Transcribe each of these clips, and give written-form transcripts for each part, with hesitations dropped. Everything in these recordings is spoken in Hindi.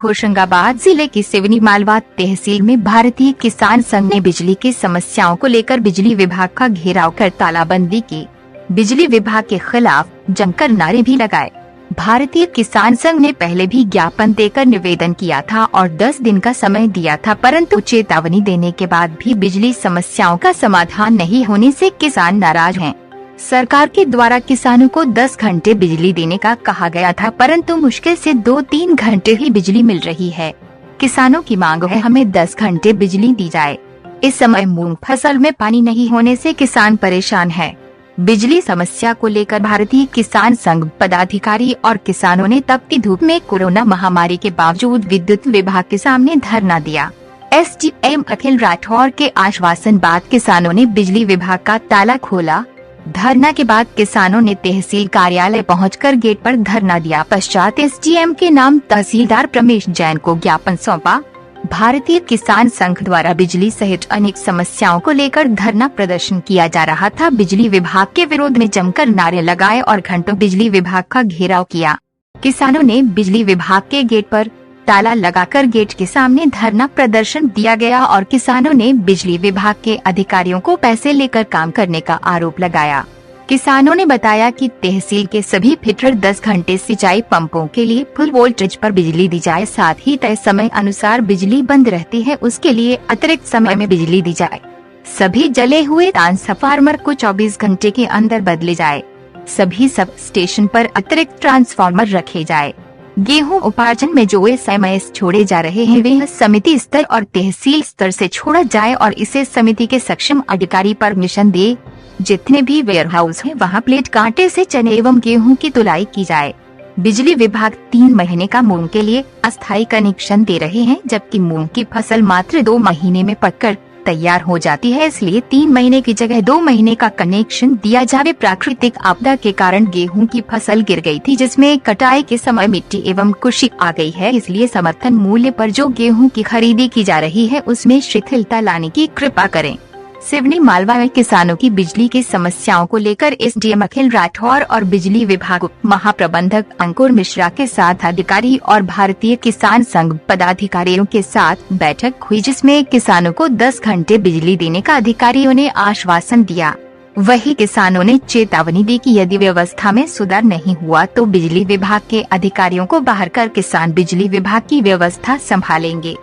होशंगाबाद जिले की सिवनी मालवा तहसील में भारतीय किसान संघ ने बिजली की समस्याओं को लेकर बिजली विभाग का घेराव कर तालाबंदी की। बिजली विभाग के खिलाफ जमकर नारे भी लगाए। भारतीय किसान संघ ने पहले भी ज्ञापन देकर निवेदन किया था और 10 दिन का समय दिया था, परंतु चेतावनी देने के बाद भी बिजली समस्याओं का समाधान नहीं होने से किसान नाराज हैं। सरकार के द्वारा किसानों को 10 घंटे बिजली देने का कहा गया था, परंतु मुश्किल से 2-3 घंटे ही बिजली मिल रही है। किसानों की मांग है हमें 10 घंटे बिजली दी जाए। इस समय मूंग फसल में पानी नहीं होने से किसान परेशान है। बिजली समस्या को लेकर भारतीय किसान संघ पदाधिकारी और किसानों ने तपती धूप में कोरोना महामारी के बावजूद विद्युत विभाग के सामने धरना दिया। एसडीएम अखिल राठौर के आश्वासन बाद किसानों ने बिजली विभाग का ताला खोला। धरना के बाद किसानों ने तहसील कार्यालय पहुंचकर गेट पर धरना दिया। पश्चात एसडीएम के नाम तहसीलदार प्रमेश जैन को ज्ञापन सौंपा। भारतीय किसान संघ द्वारा बिजली सहित अनेक समस्याओं को लेकर धरना प्रदर्शन किया जा रहा था। बिजली विभाग के विरोध में जमकर नारे लगाए और घंटों बिजली विभाग का घेराव किया। किसानों ने बिजली विभाग के गेट पर ताला लगाकर गेट के सामने धरना प्रदर्शन दिया गया और किसानों ने बिजली विभाग के अधिकारियों को पैसे लेकर काम करने का आरोप लगाया। किसानों ने बताया कि तहसील के सभी फीडर 10 घंटे सिंचाई पंपों के लिए फुल वोल्टेज पर बिजली दी जाए, साथ ही तय समय अनुसार बिजली बंद रहती है उसके लिए अतिरिक्त समय में बिजली दी जाए। सभी जले हुए ट्रांसफार्मर को 24 घंटे के अंदर बदले जाए। सभी सब स्टेशन पर अतिरिक्त ट्रांसफार्मर रखे जाए। गेहूं उपार्जन में जो एसएमएस छोड़े जा रहे हैं वे समिति स्तर और तहसील स्तर से छोड़ा जाए और इसे समिति के सक्षम अधिकारी परमिशन दे। जितने भी वेयर हाउस है वहाँ प्लेट कांटे से चने एवं गेहूं की तुलाई की जाए। बिजली विभाग 3 महीने का मूंग के लिए अस्थायी कनेक्शन दे रहे हैं, जबकि मूंग की फसल मात्र 2 महीने में पककर तैयार हो जाती है, इसलिए 3 महीने की जगह 2 महीने का कनेक्शन दिया जाए। प्राकृतिक आपदा के कारण गेहूं की फसल गिर गई थी, जिसमें कटाई के समय मिट्टी एवं कुशी आ गई है, इसलिए समर्थन मूल्य पर जो गेहूं की खरीदी की जा रही है उसमें शिथिलता लाने की कृपा करें। सिवनी मालवा में किसानों की बिजली की समस्याओं को लेकर एसडीएम अखिल राठौर और बिजली विभाग महाप्रबंधक अंकुर मिश्रा के साथ अधिकारी और भारतीय किसान संघ पदाधिकारियों के साथ बैठक हुई, जिसमें किसानों को 10 घंटे बिजली देने का अधिकारियों ने आश्वासन दिया। वही किसानों ने चेतावनी दी कि यदि व्यवस्था में सुधार नहीं हुआ तो बिजली विभाग के अधिकारियों को बाहर कर किसान बिजली विभाग की व्यवस्था संभालेंगे।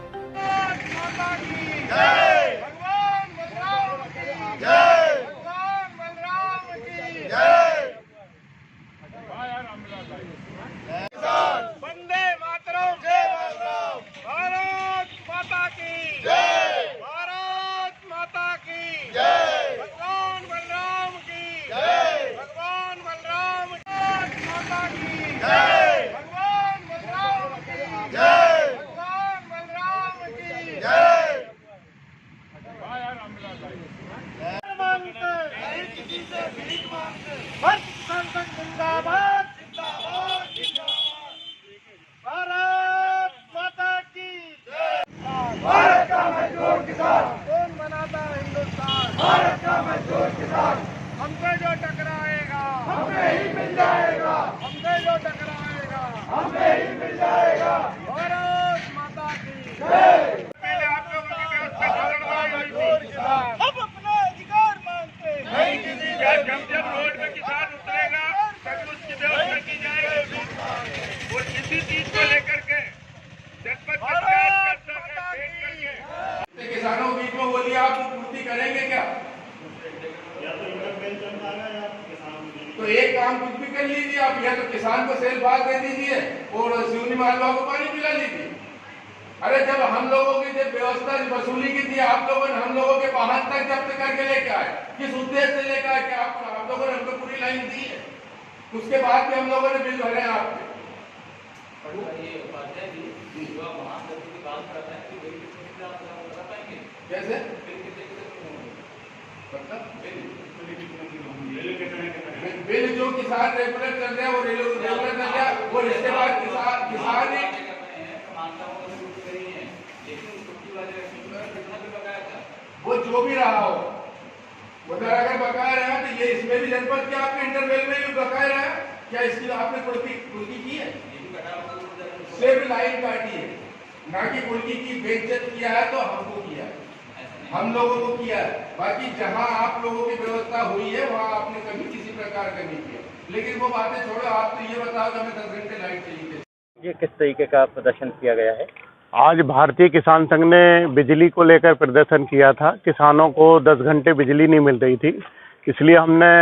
वंदे मातरम, जय मातरम, भारत माता की जय, भारत माता की जय, भगवान बलराम की जय, भगवान बलराम माता की जय, भगवान बलराम की जय, भगवान बलराम की जय। किसी से भीख मांगते भारत किसान संघ जिंदाबाद, जिंदाबाद, जिंदाबाद। भारत माता की जय। भारत का मजदूर किसान कौन बनाता हिंदुस्तान, भारत का मजदूर किसान हमसे जो टकराएगा हमें ही मिल जाएगा, हमसे जो टकराएगा हमें ही मिल जाएगा। भारत माता की जय। पहले आप लोगों की व्यवस्था अब अपना अधिकार मांगते नहीं, किसी जब रोड पे किसान उतरेगा तब उसकी व्यवस्था की जाएगी और किसी चीज को लेकर के किसानों के बीच में बोलिए आप पूर्ति करेंगे क्या? तो एक काम कुछ भी कर लीजिए आप, या तो किसान को सेल पास दे दीजिए और सिवनी मालवा को पानी पिला लीजिए। अरे जब हम लोगों की जब व्यवस्था वसूली की थी, आप लोगों ने हम लोगों के वाहन तक जब्त करके लेके आए, किस उद्देश्य से लेकर आए कि आप लोगों ने हमको पूरी लाइन दी है, उसके बाद भी हम लोगों ने बिल भरे आपके। कैसे बिल जो किसान रेगुलर चल रहे हैं वो रेगुलर चल रहा है, और इसके बाद किसान वो जो भी रहा हो उधर अगर बकाया रहा तो ये इसमें भी जनपद के आपके इंटरवेल में भी बकाया रहा, क्या इसकी आपने पूर्ति की है? सिर्फ लाइन काटी है। ना कि उनकी की बेइज्जत किया है तो हमको किया है, हम लोगों को किया है। बाकी जहां आप लोगों की व्यवस्था हुई है वहां आपने कभी किसी प्रकार का नहीं किया। लेकिन वो बातें छोड़ो, आप तो ये बताओ कि हमें 10 घंटे लाइट चाहिए। ये किस तरीके का प्रदर्शन किया गया है? आज भारतीय किसान संघ ने बिजली को लेकर प्रदर्शन किया था। किसानों को 10 घंटे बिजली नहीं मिल रही थी, इसलिए हमने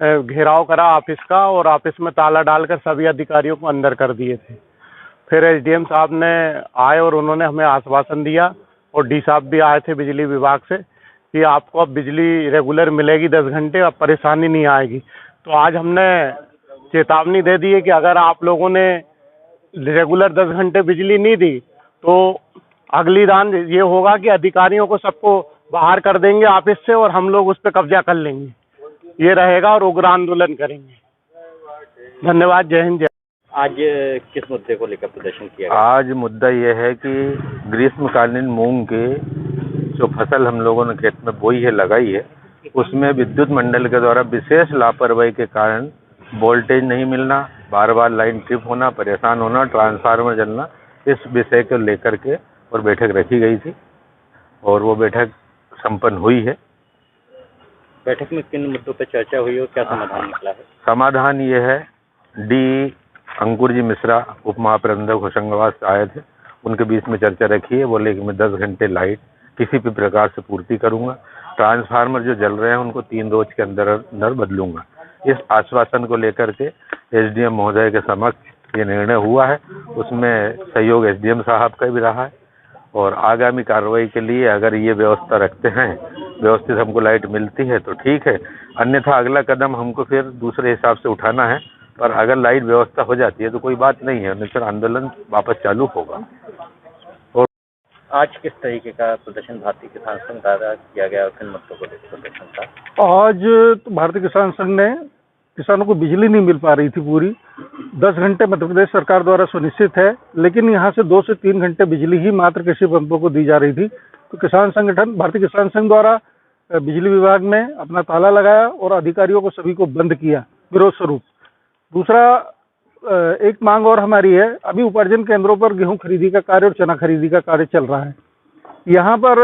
घेराव करा ऑफिस का और ऑफिस में ताला डालकर सभी अधिकारियों को अंदर कर दिए थे। फिर एसडीएम साहब ने आए और उन्होंने हमें आश्वासन दिया और डी साहब भी आए थे बिजली विभाग से कि आपको अब बिजली रेगुलर मिलेगी 10 घंटे, अब परेशानी नहीं आएगी। तो आज हमने चेतावनी दे दी है कि अगर आप लोगों ने रेगुलर 10 घंटे बिजली नहीं दी तो अगली दान ये होगा कि अधिकारियों को सबको बाहर कर देंगे ऑफिस से और हम लोग उस पर कब्जा कर लेंगे, ये रहेगा और उग्र आंदोलन करेंगे। धन्यवाद। जय हिंद। आज किस मुद्दे को लेकर प्रदर्शन किया गया? आज मुद्दा यह है कि ग्रीष्मकालीन मूंग की जो फसल हम लोगों ने खेत में बोई है, लगाई है, उसमें विद्युत मंडल के द्वारा विशेष लापरवाही के कारण वोल्टेज नहीं मिलना, बार बार लाइन ट्रिप होना, परेशान होना, ट्रांसफार्मर जलना, इस विषय को लेकर के और बैठक रखी गई थी और वो बैठक संपन्न हुई है। बैठक में किन मुद्दों पर चर्चा हुई और क्या समाधान निकला है? समाधान ये है, डी अंकुर जी मिश्रा उप महाप्रबंधक होशंगाबाद से आए थे, उनके बीच में चर्चा रखी है। बोले कि मैं 10 घंटे लाइट किसी भी प्रकार से पूर्ति करूंगा, ट्रांसफार्मर जो जल रहे हैं उनको 3 रोज के अंदर अंदर बदलूंगा। इस आश्वासन को लेकर के एसडीएम महोदय के समक्ष ये निर्णय हुआ है, उसमें सहयोग एसडीएम साहब का भी रहा है और आगामी कार्रवाई के लिए अगर ये व्यवस्था रखते हैं, व्यवस्थित हमको लाइट मिलती है तो ठीक है, अन्यथा अगला कदम हमको फिर दूसरे हिसाब से उठाना है। पर अगर लाइट व्यवस्था हो जाती है तो कोई बात नहीं है, फिर आंदोलन वापस चालू होगा। और आज किस तरीके का प्रदर्शन भारतीय किसान संघ द्वारा किया गया और किन मुद्दों को लेकर प्रदर्शन था? आज तो भारतीय किसान संघ ने किसानों को बिजली नहीं मिल पा रही थी पूरी 10 घंटे मध्य प्रदेश सरकार द्वारा सुनिश्चित है, लेकिन यहाँ से 2 से 3 घंटे बिजली ही मात्र कृषि पंपों को दी जा रही थी। तो किसान संगठन भारतीय किसान संघ द्वारा बिजली विभाग ने अपना ताला लगाया और अधिकारियों को सभी को बंद किया विरोध स्वरूप। दूसरा एक मांग और हमारी है, अभी उपार्जन केंद्रों पर गेहूं खरीदी का कार्य और चना खरीदी का कार्य चल रहा है। यहाँ पर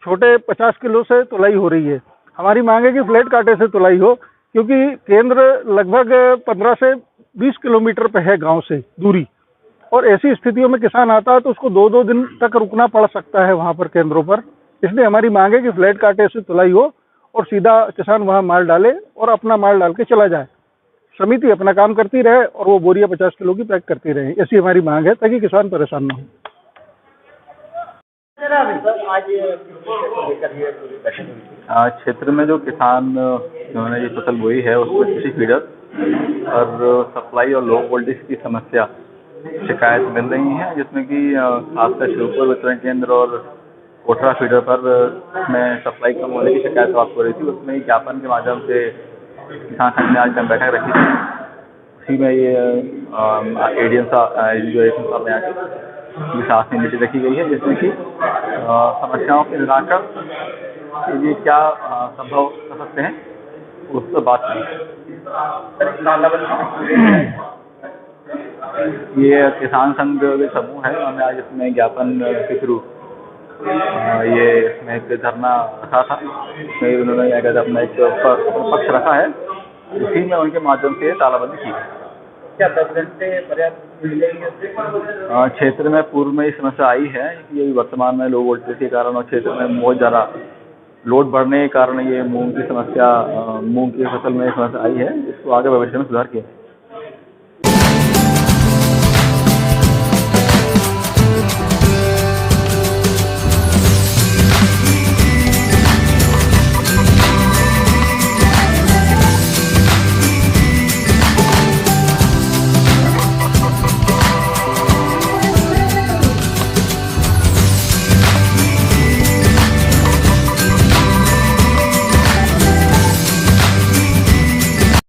छोटे 50 किलो से तुलाई हो रही है। हमारी मांग है कि फ्लैट कांटे से तुलाई हो, क्योंकि केंद्र लगभग 15 से 20 किलोमीटर पे है गांव से दूरी, और ऐसी स्थितियों में किसान आता है तो उसको 2-2 दिन तक रुकना पड़ सकता है वहां पर केंद्रों पर। इसलिए हमारी मांग है कि फ्लैट कांटे से तुलाई हो और सीधा किसान वहां माल डाले और अपना माल डाल के चला जाए। समिति अपना काम करती रहे और वो बोरियां 50 किलो की पैक करती रहे, ऐसी हमारी मांग है ताकि किसान परेशान न हो। आज क्षेत्र में जो किसान जिन्होंने ये फसल बोई है उसमें कृषि फीडर और सप्लाई और लो वोल्टेज की समस्या शिकायत मिल रही है, जिसमें कि खासकर शिवपुर वितरण केंद्र और कोठरा फीडर पर में सप्लाई कम होने की शिकायत प्राप्त हो रही थी। उसमें ज्ञापन के माध्यम से किसान संघ ने आज बैठक रखी थी। उसी में ये एडीएम साहब यहाँ की शासकीय नीति रखी गई है, जिसमें कि समस्याओं के निराकरण के लिए क्या संभव कर सकते हैं उस पर बात की। ये किसान संघ के समूह है, उन्होंने आज इसमें ज्ञापन के थ्रू ये इसमें एक धरना रखा था। उसमें उन्होंने क्या कहते अपना एक पक्ष रखा है, उसी में उनके माध्यम से तालाबंदी की है। क्या 10 घंटे पर्याप्त मिलेंगे? क्षेत्र में पूर्व में ये समस्या आई है कि ये वर्तमान में लो वोल्टेज के कारण और क्षेत्र में बहुत ज़्यादा लोड बढ़ने के कारण ये मूंग की समस्या, मूंग की फसल में समस्या आई है। इसको आगे भविष्य में सुधार किया